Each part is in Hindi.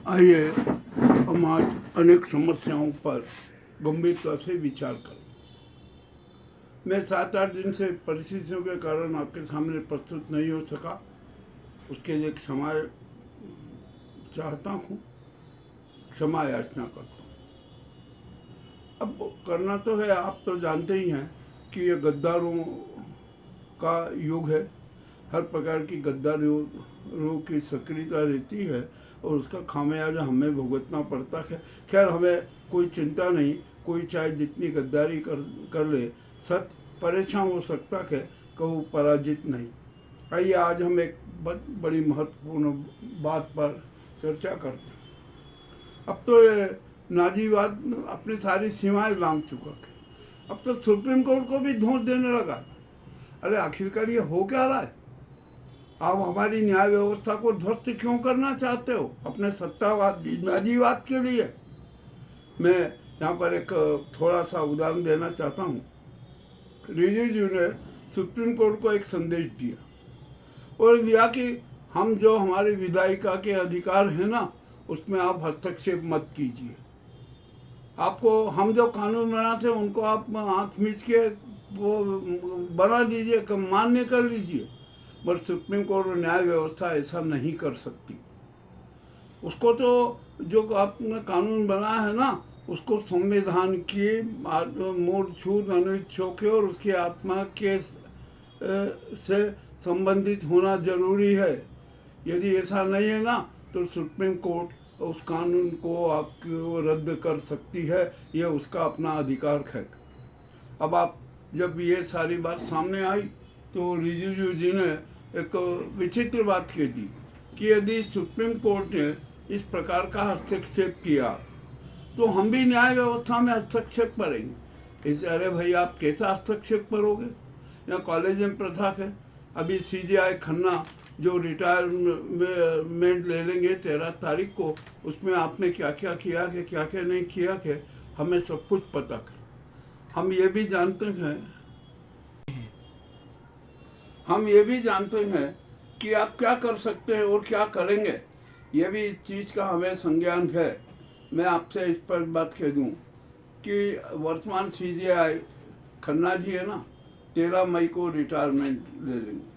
आइए हम आज अनेक समस्याओं पर गंभीरता से विचार करें। मैं 7-8 दिन से परिस्थितियों के कारण आपके सामने प्रस्तुत नहीं हो सका, उसके लिए क्षमा चाहता हूँ, क्षमा याचना करता हूँ। अब करना तो है, आप तो जानते ही हैं कि ये गद्दारों का युग है। हर प्रकार की गद्दारों की सक्रियता रहती है और उसका खामियाजा हमें भुगतना पड़ता है। खैर, हमें कोई चिंता नहीं, कोई चाहे जितनी गद्दारी कर ले, सत्य परेशान हो सकता है, कहूँ पराजित नहीं। आइए आज हम एक बड़ी महत्वपूर्ण बात पर चर्चा करते हैं। अब तो ये नाजीवाद अपनी सारी सीमाएं लांघ चुका है। अब तो सुप्रीम कोर्ट को भी धोंस देने लगा। अरे आखिरकार ये हो क्या रहा है? आप हमारी न्याय व्यवस्था को ध्वस्त क्यों करना चाहते हो अपने सत्तावाद नाजीवाद के लिए? मैं यहाँ पर एक थोड़ा सा उदाहरण देना चाहता हूँ। रिजिजू ने सुप्रीम कोर्ट को एक संदेश दिया और दिया कि हम जो हमारी विधायिका के अधिकार है ना, उसमें आप हस्तक्षेप मत कीजिए। आपको हम जो कानून बनाते हैं उनको आप आँख मीच के वो बना दीजिए, मान्य कर लीजिए, पर सुप्रीम कोर्ट और न्याय व्यवस्था ऐसा नहीं कर सकती। उसको तो जो आपने कानून बनाया है ना, उसको संविधान की मूल छूत अनुच्छेद और उसकी आत्मा के से संबंधित होना जरूरी है। यदि ऐसा नहीं है ना, तो सुप्रीम कोर्ट उस कानून को आपको रद्द कर सकती है। यह उसका अपना अधिकार है। अब आप जब ये सारी बात सामने आई तो रिजिजू जी ने एक विचित्र बात कह दी कि यदि सुप्रीम कोर्ट ने इस प्रकार का हस्तक्षेप किया तो हम भी न्याय व्यवस्था में हस्तक्षेप करेंगे। इसे अरे भाई, आप कैसा हस्तक्षेप करोगे? यहाँ कॉलेज में प्रथा है। अभी सीजेआई खन्ना जो रिटायरमेंट ले लेंगे 13 तारीख को, उसमें आपने क्या क्या किया है, क्या क्या नहीं किया है, हमें सब कुछ पता है। हम ये भी जानते हैं कि आप क्या कर सकते हैं और क्या करेंगे। ये भी इस चीज़ का हमें संज्ञान है। मैं आपसे इस पर बात कह दूं कि वर्तमान सीजेआई खन्ना जी है ना, 13 मई को रिटायरमेंट ले लेंगे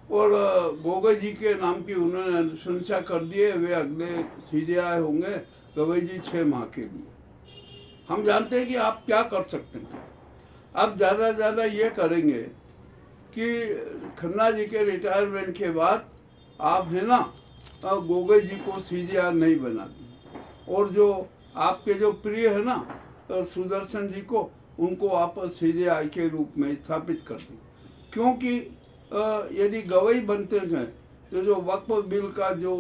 और गोगोई जी के नाम की उन्होंने अनुशंसा कर दी है। वे अगले सीजेआई होंगे, गोगोई जी 6 माह के लिए। हम जानते हैं कि आप क्या कर सकते हैं। आप ज़्यादा से ज़्यादा ये करेंगे कि खन्ना जी के रिटायरमेंट के बाद आप है ना गोगोई जी को सीजेआई नहीं बना दें और जो आपके जो प्रिय है ना सुदर्शन जी को, उनको आप सीजेआई के रूप में स्थापित कर दें। क्योंकि यदि गवाही बनते हैं तो जो वक्फ बिल का जो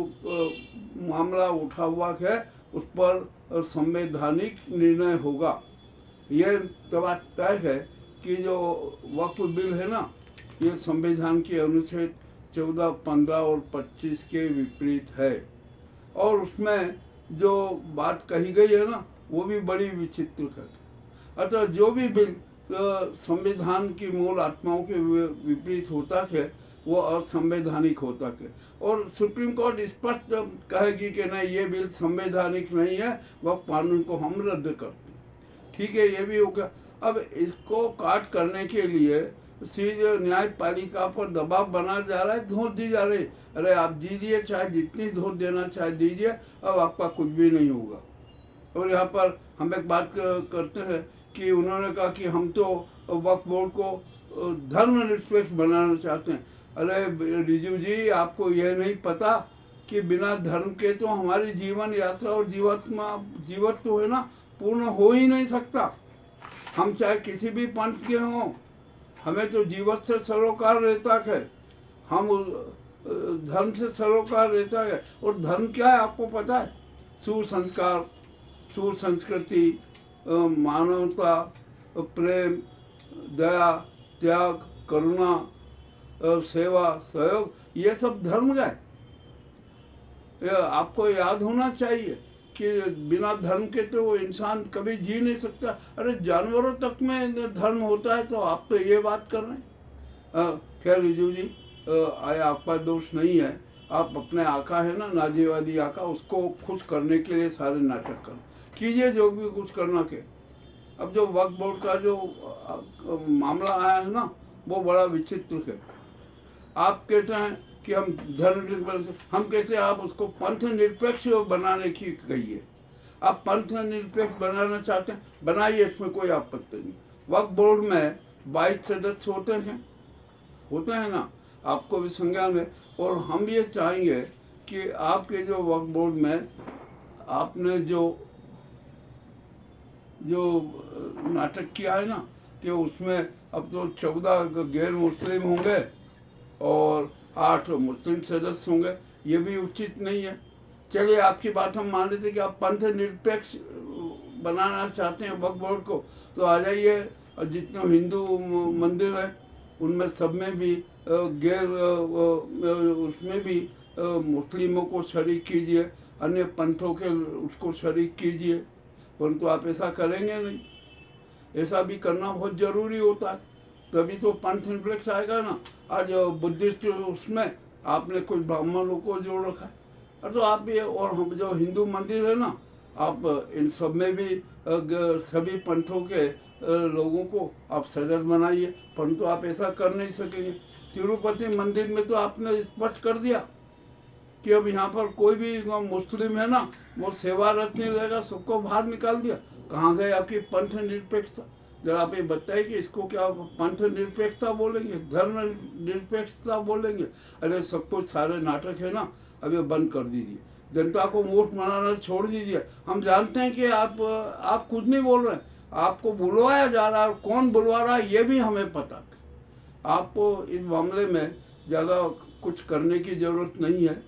मामला उठा हुआ है उस पर संवैधानिक निर्णय होगा। यह बात तय है कि जो वक्फ बिल है ना, ये संविधान के अनुच्छेद 14, 15 और 25 के विपरीत है और उसमें जो बात कही गई है ना, वो भी बड़ी विचित्र है। अतः जो भी बिल संविधान की मूल आत्माओं के विपरीत होता है वो असंवैधानिक होता है और सुप्रीम कोर्ट स्पष्ट कहेगी कि नहीं, ये बिल संवैधानिक नहीं है, वह कानून को हम रद्द करते हैं। ठीक है, ये भी होगा। अब इसको काट करने के लिए सीधे न्यायपालिका पर दबाव बना जा रहा है, धोस दी जा रही है। अरे आप दीजिए, चाहे जितनी धोस देना चाहे दीजिए, अब आपका कुछ भी नहीं होगा। और यहाँ पर हम एक बात करते हैं कि उन्होंने कहा कि हम तो वक्फ बोर्ड को धर्मनिरपेक्ष बनाना चाहते हैं। अरे रिजू जी, आपको यह नहीं पता कि बिना धर्म के तो हमारी जीवन यात्रा और जीवत तो है ना पूर्ण हो ही नहीं सकता। हम चाहे किसी भी पंथ के हों, हमें तो जीवत से सरोकार रहता है, हम धर्म से सरोकार रहता है। और धर्म क्या है आपको पता है? सुसंस्कार, सुसंस्कृति, मानवता, प्रेम, दया, त्याग, करुणा, सेवा, सहयोग, ये सब धर्म है। आपको याद होना चाहिए कि बिना धर्म के तो इंसान कभी जी नहीं सकता। अरे जानवरों तक में धर्म होता है, तो आप तो ये बात कर रहे हैं। खैर रिजू जी, आपका दोष नहीं है। आप अपने आका है ना, नाजीवादी आका, उसको खुश करने के लिए सारे नाटक करो, कीजिए जो भी कुछ करना के। अब जो वक्फ बोर्ड का जो मामला आया है ना, वो बड़ा विचित्र है। आप कहते हैं कि हम धर्मनिरपेक्ष, हम कहते हैं आप उसको पंथ निरपेक्ष बनाने की कहिए। आप पंथ निरपेक्ष बनाना चाहते हैं, बनाइए, इसमें कोई आपत्ति नहीं। वक्फ बोर्ड में 22 सदस्य होते हैं ना, आपको भी संज्ञान है। और हम ये चाहेंगे कि आपके जो वक्फ बोर्ड में आपने जो नाटक किया है ना, कि उसमें अब तो 14 गैर मुस्लिम होंगे और 8 मुस्लिम सदस्य होंगे, ये भी उचित नहीं है। चलिए, आपकी बात हम मान लेते कि आप पंथ निरपेक्ष बनाना चाहते हैं वक्फ बोर्ड को, तो आ जाइए, जितने हिंदू मंदिर हैं उनमें सब में भी गैर उसमें भी मुस्लिमों को शरीक कीजिए, अन्य पंथों के उसको शरीक कीजिए, परंतु आप ऐसा करेंगे नहीं। ऐसा भी करना बहुत जरूरी होता है, तभी तो पंथ निरपेक्ष आएगा ना। आज बुद्धिस्ट उसमें आपने कुछ ब्राह्मणों को जोड़ रखा है, तो आप भी, और हम जो हिंदू मंदिर है ना, आप इन सब में भी सभी पंथों के लोगों को आप सदस्य बनाइए, परंतु आप ऐसा कर नहीं सकेंगे। तिरुपति मंदिर में तो आपने स्पष्ट कर दिया कि अब यहाँ पर कोई भी मुस्लिम है ना, वो सेवारत नहीं रहेगा, सबको बाहर निकाल दिया। कहाँ गए आपकी पंथ निरपेक्षता? जरा आप ये बताइए कि इसको क्या पंथ निरपेक्षता बोलेंगे, धर्म निरपेक्षता बोलेंगे? अरे सब कुछ सारे नाटक है ना, अब ये बंद कर दीजिए, जनता को मूर्ख बनाना छोड़ दीजिए। हम जानते हैं कि आप कुछ नहीं बोल रहे हैं, आपको बुलवाया जा रहा है, और कौन बुलवा रहा है ये भी हमें पता है। आपको इस मामले में ज़्यादा कुछ करने की ज़रूरत नहीं है।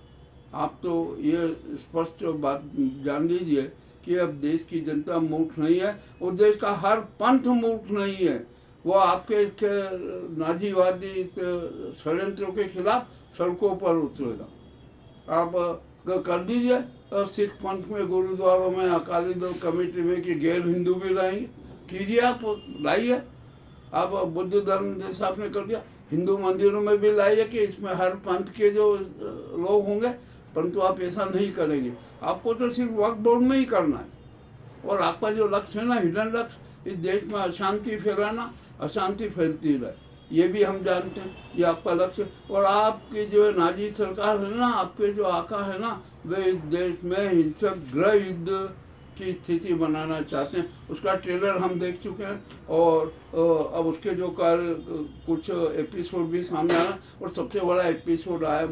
आप तो ये स्पष्ट बात जान लीजिए कि अब देश की जनता मूर्ख नहीं है, और देश का हर पंथ मूर्ख नहीं है। वो आपके नाजीवादी षड्यंत्रों के खिलाफ सड़कों पर उतरेगा। आप कर दीजिए सिख पंथ में, गुरुद्वारों में, अकाली दल कमेटी में कि गैर हिंदू भी रहेंगे, कीजिए, आप लाइए। आप बुद्ध धर्म जैसा आपने कर दिया, हिंदू मंदिरों में भी लाइए कि इसमें हर पंथ के जो लोग होंगे, परंतु आप ऐसा नहीं करेंगे। आपको तो सिर्फ वक्फ बोर्ड में ही करना है, और आपका जो लक्ष्य है ना, हिडन लक्ष्य, इस देश में अशांति फैलाना, अशांति फैलती रहे, ये भी हम जानते हैं, ये आपका लक्ष्य। और आपकी जो नाजी सरकार है ना, आपके जो आका है ना, वे इस देश में हिंसक गृह युद्ध की स्थिति बनाना चाहते हैं। उसका ट्रेलर हम देख चुके हैं, और अब उसके जो कुछ एपिसोड भी सामने आया, और सबसे बड़ा एपिसोड आया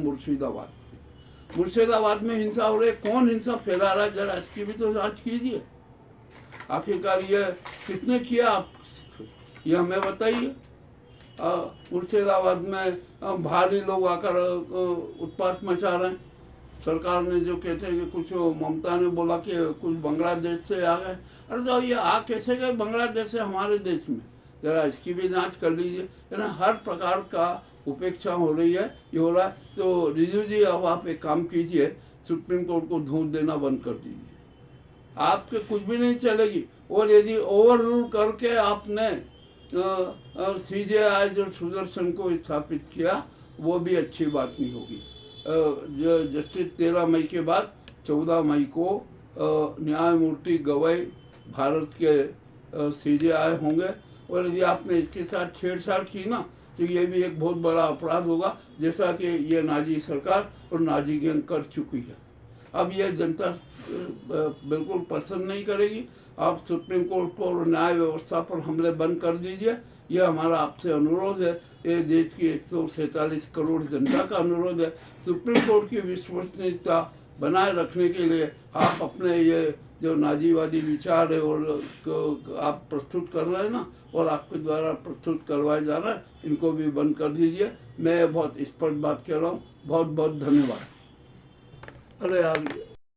मुर्शिदाबाद में हिंसा हो रही है। कौन हिंसा फैला रहा है, जरा इसकी भी तो जांच कीजिए। आखिरकार ये किसने किया, आप ये हमें बताइए। मुर्शिदाबाद में भारी लोग आकर उत्पात मचा रहे हैं। सरकार ने जो कहते हैं कि कुछ, ममता ने बोला कि कुछ बांग्लादेश से आ गए। अरे तो ये आ कैसे गए बांग्लादेश से हमारे देश में? जरा इसकी भी जांच कर लीजिए। हर प्रकार का उपेक्षा हो रही है, ये हो रहा है। तो रिजू जी, अब आप एक काम कीजिए, सुप्रीम कोर्ट को धूप देना बंद कर दीजिए, आपके कुछ भी नहीं चलेगी। और यदि ओवर रूल करके आपने CJI जो सुदर्शन को स्थापित किया, वो भी अच्छी बात नहीं होगी। जस्टिस 13 मई के बाद 14 मई को न्यायमूर्ति गवई भारत के CJI होंगे, और यदि आपने इसके साथ छेड़छाड़ की ना, तो ये भी एक बहुत बड़ा अपराध होगा, जैसा कि ये नाजी सरकार और नाजी गैंग कर चुकी है। अब ये जनता बिल्कुल पसंद नहीं करेगी। आप सुप्रीम कोर्ट पर और न्याय व्यवस्था पर हमले बंद कर दीजिए, ये हमारा आपसे अनुरोध है। ये देश की 147 करोड़ जनता का अनुरोध है। सुप्रीम कोर्ट की विश्वसनीयता बनाए रखने के लिए आप अपने ये जो नाजीवादी विचार है और आप प्रस्तुत कर रहे हैं ना, और आपके द्वारा प्रस्तुत करवाए जा रहा है, इनको भी बंद कर दीजिए। मैं बहुत स्पष्ट बात कह रहा हूँ। बहुत बहुत धन्यवाद। अरे यार।